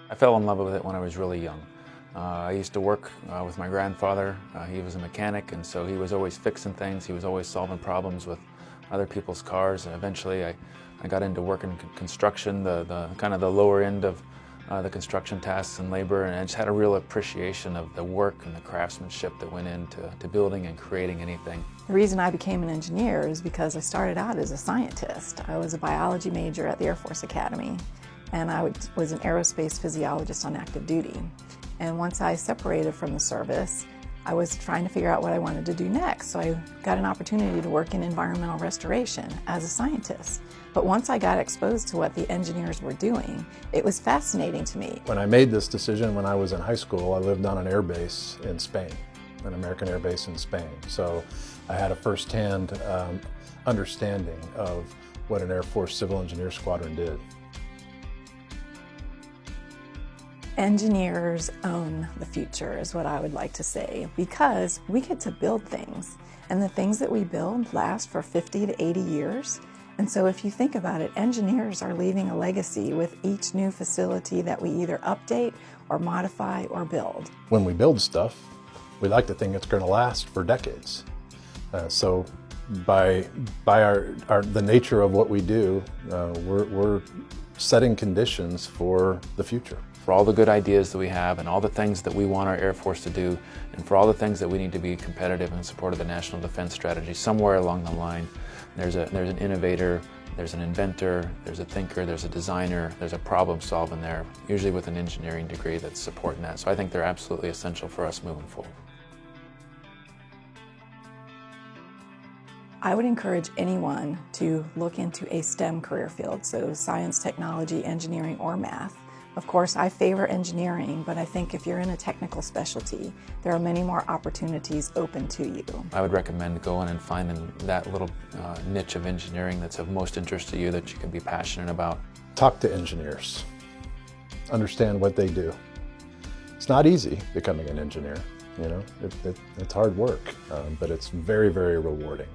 I fell in love with it when I was really young. I used to work with my grandfather. He was a mechanic, and so he was always fixing things. He was always solving problems with other people's cars. And eventually I got into working construction, the kind of the lower end of the construction tasks and labor, and I just had a real appreciation of the work and the craftsmanship that went into building and creating anything. The reason I became an engineer is because I started out as a scientist. I was a biology major at the Air Force Academy, and I was an aerospace physiologist on active duty. And once I separated from the service, I was trying to figure out what I wanted to do next. So I got an opportunity to work in environmental restoration as a scientist. But once I got exposed to what the engineers were doing, it was fascinating to me. When I made this decision when I was in high school, I lived on an air base in Spain, an American air base in Spain. So I had a firsthand understanding of what an Air Force Civil Engineer Squadron did. Engineers own the future is what I would like to say, because we get to build things, and the things that we build last for 50 to 80 years. And so if you think about it, engineers are leaving a legacy with each new facility that we either update or modify or build. When we build stuff, we like to think it's going to last for decades. So by the nature of what we do, we're setting conditions for the future. For all the good ideas that we have and all the things that we want our Air Force to do, and for all the things that we need to be competitive in support of the National Defense Strategy, somewhere along the line, there's an innovator, there's an inventor, there's a thinker, there's a designer, there's a problem solving there, usually with an engineering degree that's supporting that. So I think they're absolutely essential for us moving forward. I would encourage anyone to look into a STEM career field, so science, technology, engineering, or math. Of course, I favor engineering, but I think if you're in a technical specialty, there are many more opportunities open to you. I would recommend going and finding that little niche of engineering that's of most interest to you, that you can be passionate about. Talk to engineers. Understand what they do. It's not easy becoming an engineer, you know. It's hard work, but it's very, very rewarding.